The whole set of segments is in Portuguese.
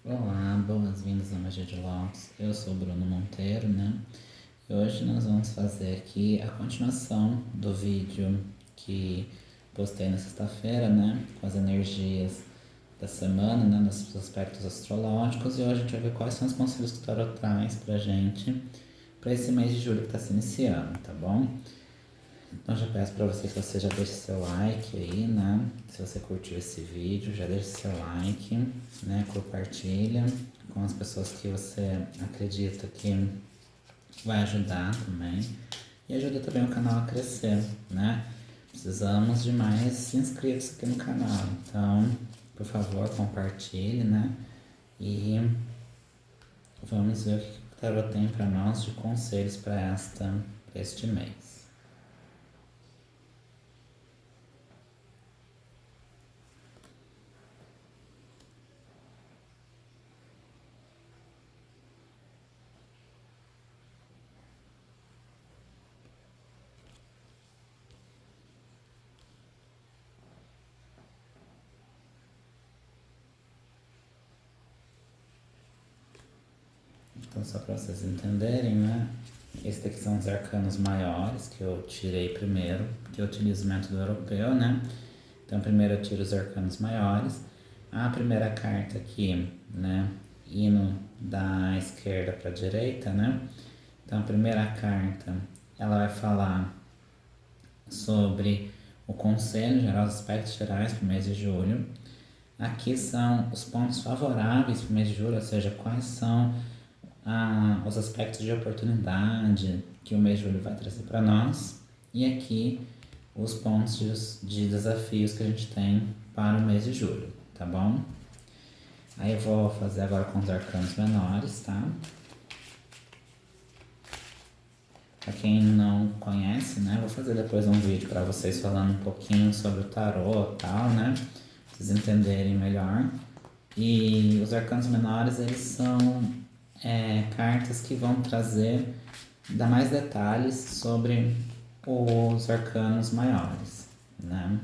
Olá, boas-vindas a Magia de Lopes. Eu sou o Bruno Monteiro, né? E hoje nós vamos fazer aqui a continuação do vídeo que postei na sexta-feira, né? Com as energias da semana, né? Nos aspectos astrológicos. E hoje a gente vai ver quais são os conselhos que o Tarot traz pra gente para esse mês de julho que está se iniciando, tá bom? Então já peço para você que você já deixe seu like aí, né? Se você curtiu esse vídeo, já deixe seu like, né? Compartilha com as pessoas que você acredita que vai ajudar também. E ajuda também o canal a crescer, né? Precisamos de mais inscritos aqui no canal. Então, por favor, compartilhe, né? E vamos ver o que o Tarot tem para nós de conselhos para este mês. Então, só para vocês entenderem, né? Esses daqui são os arcanos maiores que eu tirei primeiro, porque eu utilizo o método europeu, né? Então, primeiro eu tiro os arcanos maiores. A primeira carta aqui, né? Indo da esquerda para a direita, né? Então, a primeira carta, ela vai falar sobre o conselho geral, os aspectos gerais para o mês de julho. Aqui são os pontos favoráveis para o mês de julho, ou seja, quais são os aspectos de oportunidade que o mês de julho vai trazer para nós. E aqui os pontos de desafios que a gente tem para o mês de julho, tá bom? Aí eu vou fazer agora com os arcanos menores, tá? Pra quem não conhece, né, vou fazer depois um vídeo para vocês falando um pouquinho sobre o tarô e tal, né? Pra vocês entenderem melhor. E os arcanos menores, eles são cartas que vão dar mais detalhes sobre os arcanos maiores, né?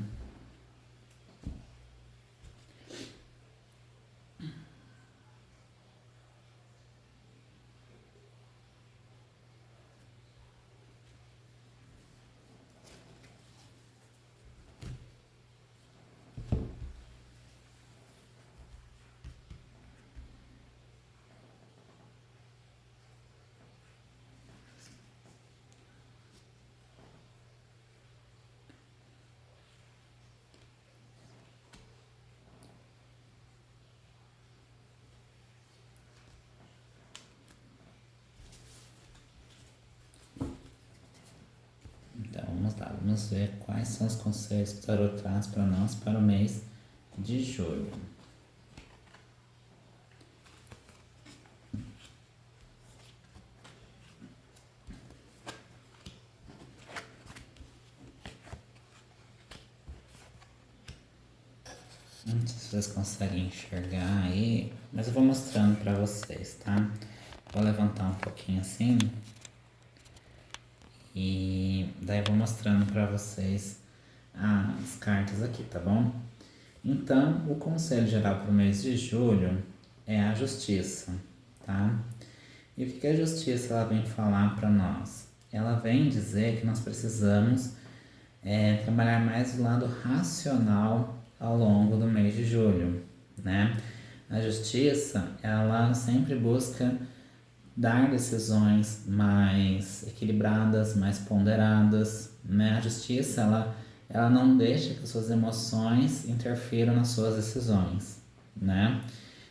Então vamos lá, vamos ver quais são os conselhos que o Tarot traz para nós para o mês de julho. Não sei se vocês conseguem enxergar aí, mas eu vou mostrando para vocês, tá? Vou levantar um pouquinho assim e daí eu vou mostrando para vocês as cartas aqui, tá bom? Então, o conselho geral para o mês de julho é a justiça, tá? E o que a justiça ela vem falar para nós? Ela vem dizer que nós precisamos trabalhar mais o lado racional ao longo do mês de julho, né? A justiça, ela sempre busca dar decisões mais equilibradas, mais ponderadas, né? A justiça, ela não deixa que as suas emoções interfiram nas suas decisões, né?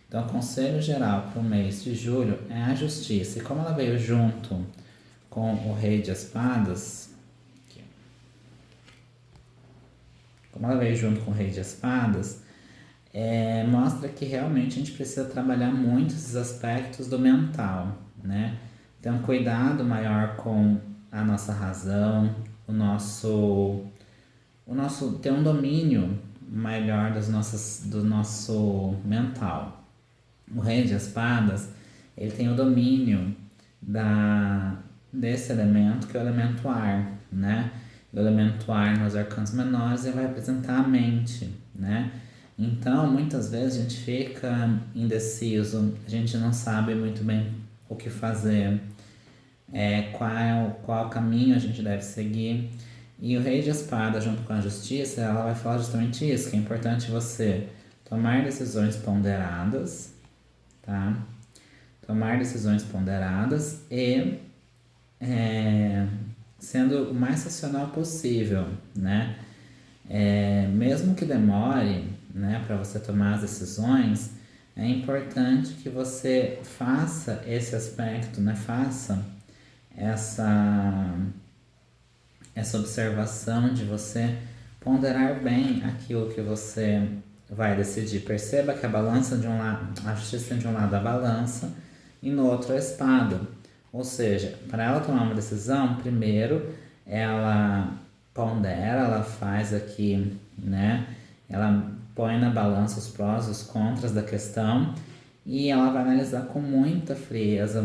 Então, o conselho geral para o mês de julho é a justiça. E como ela veio junto com o Rei de Espadas, mostra que realmente a gente precisa trabalhar muito esses aspectos do mental, né? Então, cuidado maior com a nossa razão, ter um domínio melhor do nosso mental. O Rei de Espadas, ele tem o domínio desse elemento, que é o elemento ar, né? O elemento ar nos arcanos menores, ele vai representar a mente, né? Então, muitas vezes a gente fica indeciso, a gente não sabe muito bem o que fazer, qual caminho a gente deve seguir. E o Rei de Espada, junto com a Justiça, ela vai falar justamente isso, que é importante você tomar decisões ponderadas, tá? Tomar decisões ponderadas e sendo o mais racional possível, né? Mesmo que demore, né, para você tomar as decisões, é importante que você faça esse aspecto, né? Faça essa, essa observação de você ponderar bem aquilo que você vai decidir. Perceba que a balança de um lado, a justiça de um lado é a balança e no outro a espada. Ou seja, para ela tomar uma decisão, primeiro ela pondera, ela faz aqui, né? Ela põe na balança os prós e os contras da questão e ela vai analisar com muita frieza,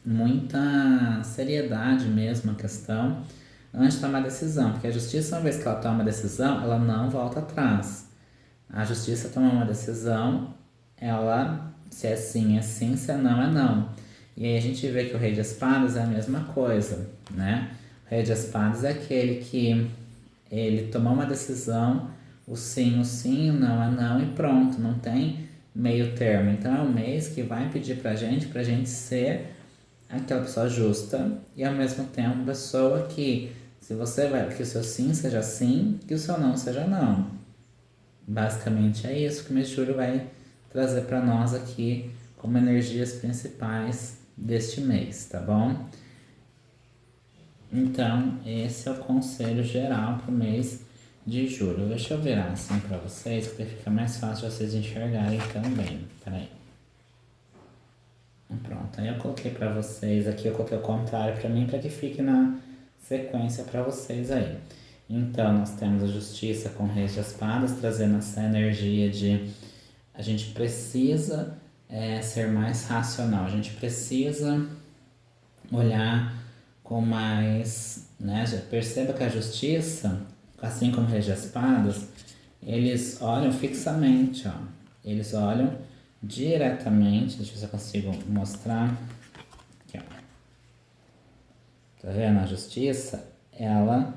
muita seriedade mesmo a questão antes de tomar decisão, porque a justiça, uma vez que ela toma uma decisão, ela não volta atrás. A justiça toma uma decisão, ela, se é sim, é sim, se é não, é não. E aí a gente vê que o Rei de Espadas é a mesma coisa, né? O Rei de Espadas é aquele que ele tomou uma decisão, o sim, o não é não e pronto, não tem meio termo. Então é o mês que vai pedir pra gente ser aquela pessoa justa e ao mesmo tempo pessoa que, se você vai, que o seu sim seja sim, que o seu não seja não. Basicamente é isso que o mês de julho vai trazer para nós aqui como energias principais deste mês, tá bom? Então, esse é o conselho geral para o mês de julho. Deixa eu virar assim para vocês, que fica mais fácil vocês enxergarem também. Peraí. Pronto, aí eu coloquei para vocês aqui, eu coloquei o contrário para mim, para que fique na sequência para vocês aí. Então, nós temos a Justiça com o Rei de Espadas, trazendo essa energia de a gente precisa ser mais racional, a gente precisa olhar com mais, né? Perceba que a Justiça, assim como o Rei de Espadas, eles olham fixamente, ó. Eles olham diretamente, deixa eu ver se eu consigo mostrar. Aqui, ó. Tá vendo? A Justiça, ela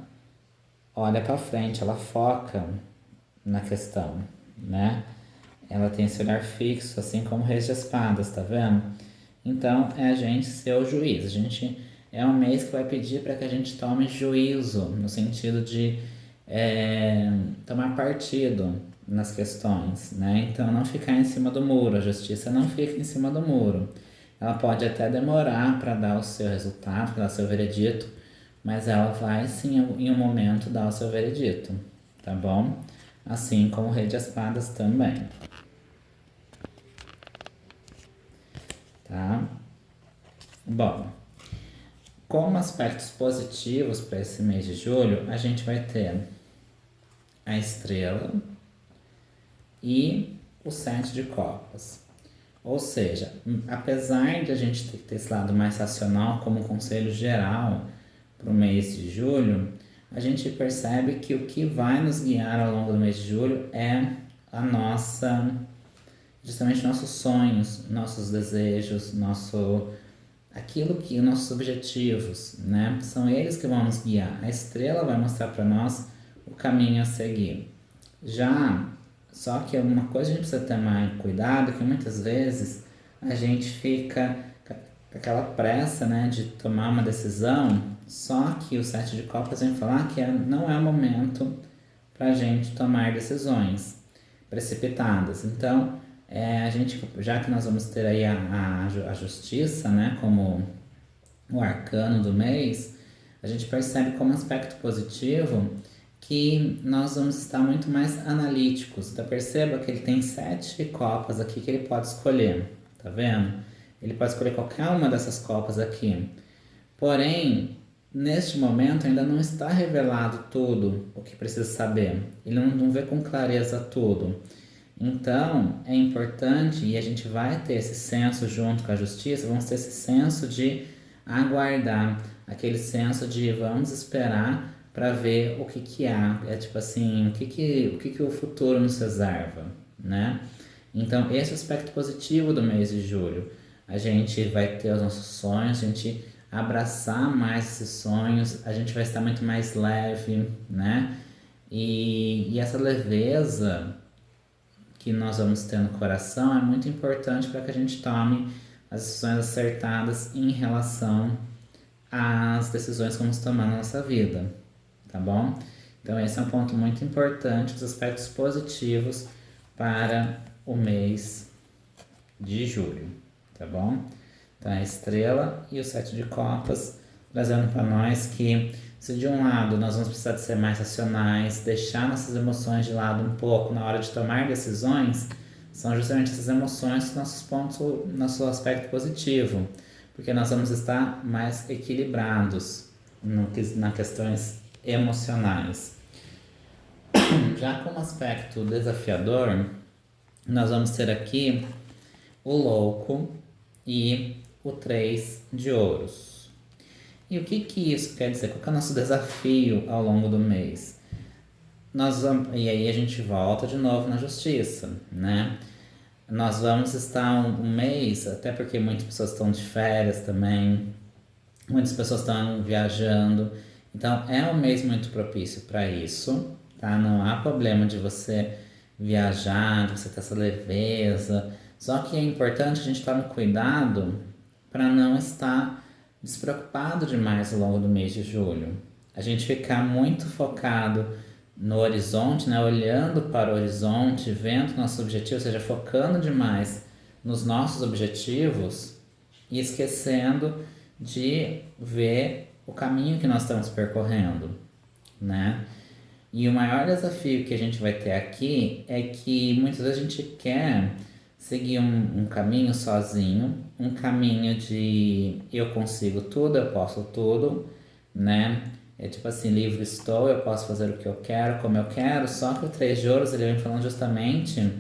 olha para frente, ela foca na questão, né? Ela tem esse olhar fixo, assim como o Rei de Espadas, tá vendo? Então, é a gente ser o juiz. A gente é um mês que vai pedir para que a gente tome juízo, no sentido de tomar partido nas questões, né? Então, não ficar em cima do muro. A justiça não fica em cima do muro. Ela pode até demorar para dar o seu resultado, para dar o seu veredito, mas ela vai sim em um momento dar o seu veredito, tá bom? Assim como o Rei de Espadas também. Tá? Bom, como aspectos positivos para esse mês de julho, a gente vai ter a estrela e o 7 de copas. Ou seja, apesar de a gente ter que ter esse lado mais racional como conselho geral para o mês de julho, a gente percebe que o que vai nos guiar ao longo do mês de julho é a nossa, justamente nossos sonhos, nossos desejos, aquilo que nossos objetivos, né? São eles que vão nos guiar. A estrela vai mostrar para nós o caminho a seguir. Só que uma coisa a gente precisa ter mais cuidado, que muitas vezes a gente fica com aquela pressa, né, de tomar uma decisão, só que o 7 de copas vem falar que não é o momento para a gente tomar decisões precipitadas. Então, a gente, já que nós vamos ter aí a justiça, né, como o arcano do mês, a gente percebe como aspecto positivo que nós vamos estar muito mais analíticos. Então perceba que ele tem 7 copas aqui que ele pode escolher, tá vendo? Ele pode escolher qualquer uma dessas copas aqui. Porém, neste momento ainda não está revelado tudo o que precisa saber. Ele não vê com clareza tudo. Então, é importante, e a gente vai ter esse senso junto com a justiça, vamos ter esse senso de aguardar, aquele senso de vamos esperar para ver o que que há, tipo assim, o que que o futuro nos reserva, né? Então, esse é o aspecto positivo do mês de julho. A gente vai ter os nossos sonhos, a gente abraçar mais esses sonhos, a gente vai estar muito mais leve, né? E essa leveza que nós vamos ter no coração é muito importante para que a gente tome as decisões acertadas em relação às decisões que vamos tomar na nossa vida, tá bom? Então esse é um ponto muito importante, os aspectos positivos para o mês de julho, tá bom? Então a estrela e o 7 de copas trazendo para nós que se de um lado nós vamos precisar de ser mais racionais, deixar nossas emoções de lado um pouco na hora de tomar decisões, são justamente essas emoções nossos pontos, nosso aspecto positivo, porque nós vamos estar mais equilibrados nas questões emocionais. Já como aspecto desafiador, nós vamos ter aqui o louco e o 3 de ouros. E o que isso quer dizer? Qual que é o nosso desafio ao longo do mês? E aí a gente volta de novo na justiça, né? Nós vamos estar um mês, até porque muitas pessoas estão de férias também, muitas pessoas estão viajando, então é um mês muito propício para isso, tá? Não há problema de você viajar, de você ter essa leveza, só que é importante a gente tomar cuidado para não estar despreocupado demais ao longo do mês de julho. A gente ficar muito focado no horizonte, né? Olhando para o horizonte, vendo nosso objetivo, ou seja, focando demais nos nossos objetivos e esquecendo de ver o caminho que nós estamos percorrendo, né? E o maior desafio que a gente vai ter aqui é que muitas vezes a gente quer seguir um caminho sozinho, um caminho de eu consigo tudo, eu posso tudo, né? É tipo assim, livre estou, eu posso fazer o que eu quero, como eu quero, só que o 3 de ouros ele vem falando justamente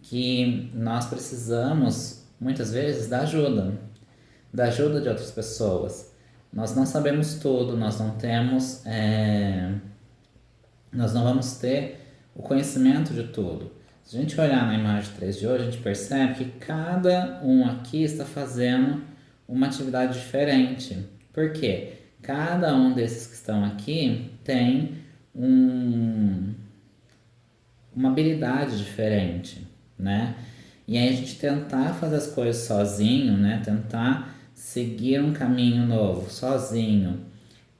que nós precisamos, muitas vezes, da ajuda de outras pessoas. Nós não sabemos tudo, nós não temos, nós não vamos ter o conhecimento de tudo. Se a gente olhar na imagem 3 de hoje, a gente percebe que cada um aqui está fazendo uma atividade diferente. Por quê? Cada um desses que estão aqui tem uma habilidade diferente, né? E aí a gente tentar fazer as coisas sozinho, né? Tentar seguir um caminho novo sozinho,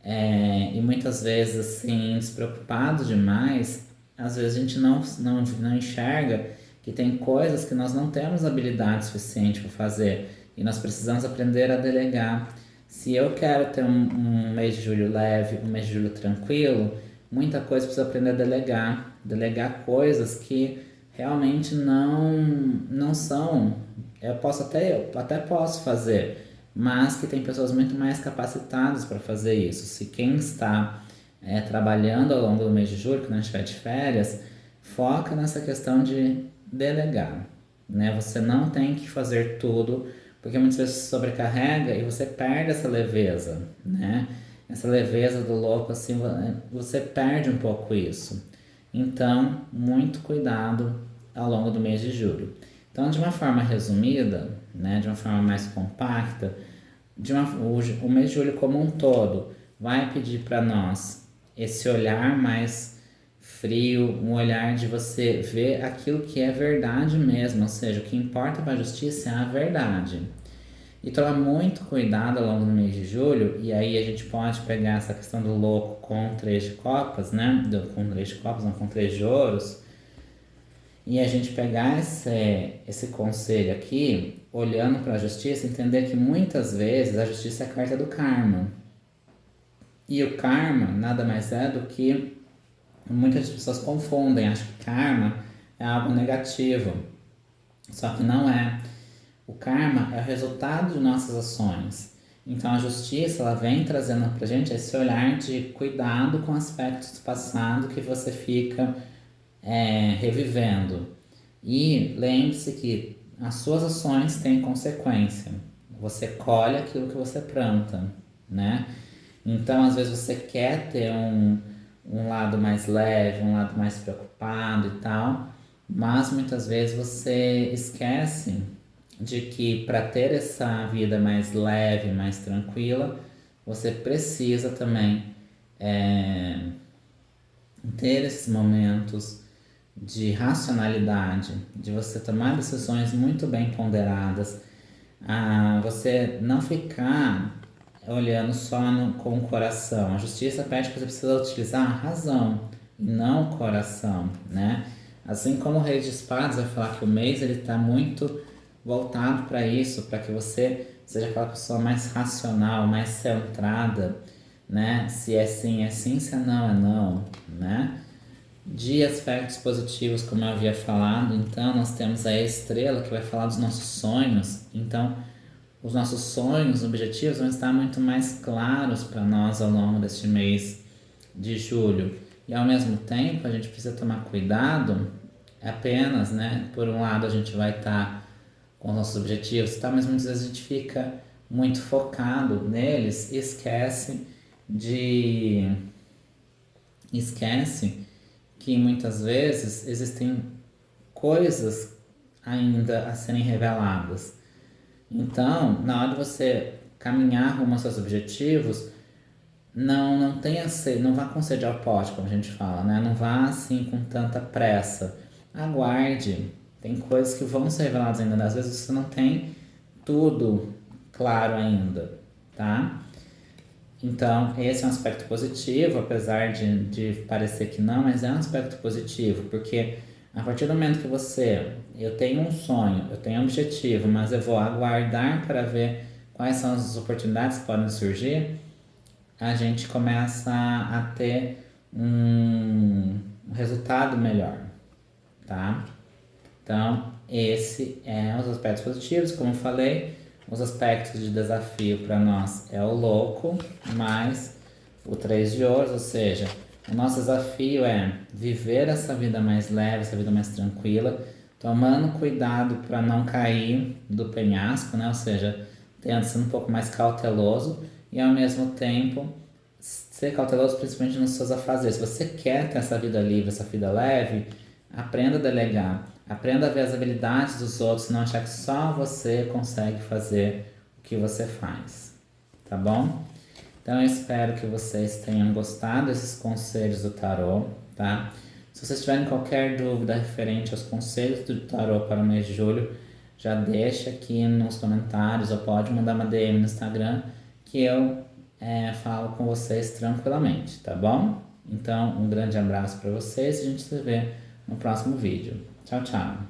e muitas vezes assim, despreocupado demais, às vezes a gente não enxerga que tem coisas que nós não temos habilidade suficiente para fazer e nós precisamos aprender a delegar. Se eu quero ter um mês de julho leve, um mês de julho tranquilo, muita coisa eu preciso aprender a delegar coisas que realmente não são, eu até posso fazer, mas que tem pessoas muito mais capacitadas para fazer isso. Se quem está trabalhando ao longo do mês de julho, quando a gente estiver de férias, foca nessa questão de delegar, né? Você não tem que fazer tudo, porque muitas vezes se sobrecarrega e você perde essa leveza, né? Essa leveza do louco, assim, você perde um pouco isso. Então, muito cuidado ao longo do mês de julho. Então, de uma forma resumida, né, de uma forma mais compacta, o mês de julho como um todo vai pedir para nós esse olhar mais frio, um olhar de você ver aquilo que é verdade mesmo, ou seja, o que importa para a justiça é a verdade. E tomar muito cuidado ao longo do mês de julho, e aí a gente pode pegar essa questão do louco com 3 de copas, né? Com 3 de copas, não com 3 de ouros, e a gente pegar esse conselho aqui, olhando para a justiça, entender que muitas vezes a justiça é a carta do karma. E o karma nada mais é do que muitas pessoas confundem, acham que karma é algo negativo. Só que não é. O karma é o resultado de nossas ações. Então a justiça ela vem trazendo pra gente esse olhar de cuidado com aspectos do passado que você fica revivendo. E lembre-se que as suas ações têm consequência. Você colhe aquilo que você planta, né? Então, às vezes você quer ter um lado mais leve, um lado mais preocupado e tal, mas muitas vezes você esquece de que para ter essa vida mais leve, mais tranquila, você precisa também é, ter esses momentos de racionalidade, de você tomar decisões muito bem ponderadas, você não ficar olhando só com o coração. A justiça pede que você precisa utilizar a razão e não o coração, né? Assim como o Rei de Espadas vai falar que o mês ele está muito voltado para isso, para que você seja aquela pessoa mais racional, mais centrada, né? Se é sim, se é não, né? De aspectos positivos, como eu havia falado, então nós temos a estrela que vai falar dos nossos sonhos. Então, os nossos sonhos, objetivos vão estar muito mais claros para nós ao longo deste mês de julho. E ao mesmo tempo, a gente precisa tomar cuidado apenas, né? Por um lado, a gente vai estar com os nossos objetivos, tá? Mas muitas vezes a gente fica muito focado neles e esquece que muitas vezes existem coisas ainda a serem reveladas. Então, na hora de você caminhar rumo aos seus objetivos, não vá com sede ao pote, como a gente fala, né? Não vá assim com tanta pressa. Aguarde. Tem coisas que vão ser reveladas ainda, né? Às vezes você não tem tudo claro ainda, tá? Então, esse é um aspecto positivo, apesar de parecer que não, mas é um aspecto positivo, porque a partir do momento que eu tenho um sonho, eu tenho um objetivo, mas eu vou aguardar para ver quais são as oportunidades que podem surgir, a gente começa a ter um resultado melhor, tá? Então, esse é os aspectos positivos, como eu falei, os aspectos de desafio para nós é o louco, mais o 3 de ouros, ou seja, o nosso desafio é viver essa vida mais leve, essa vida mais tranquila, tomando cuidado para não cair do penhasco, né? Ou seja, sendo um pouco mais cauteloso e ao mesmo tempo ser cauteloso principalmente nos seus afazeres. Se você quer ter essa vida livre, essa vida leve, aprenda a delegar, aprenda a ver as habilidades dos outros, não achar que só você consegue fazer o que você faz, tá bom? Então eu espero que vocês tenham gostado desses conselhos do tarô, tá? Se vocês tiverem qualquer dúvida referente aos conselhos do tarô para o mês de julho, já deixa aqui nos comentários ou pode mandar uma DM no Instagram que eu falo com vocês tranquilamente, tá bom? Então, um grande abraço para vocês e a gente se vê no próximo vídeo. Tchau, tchau!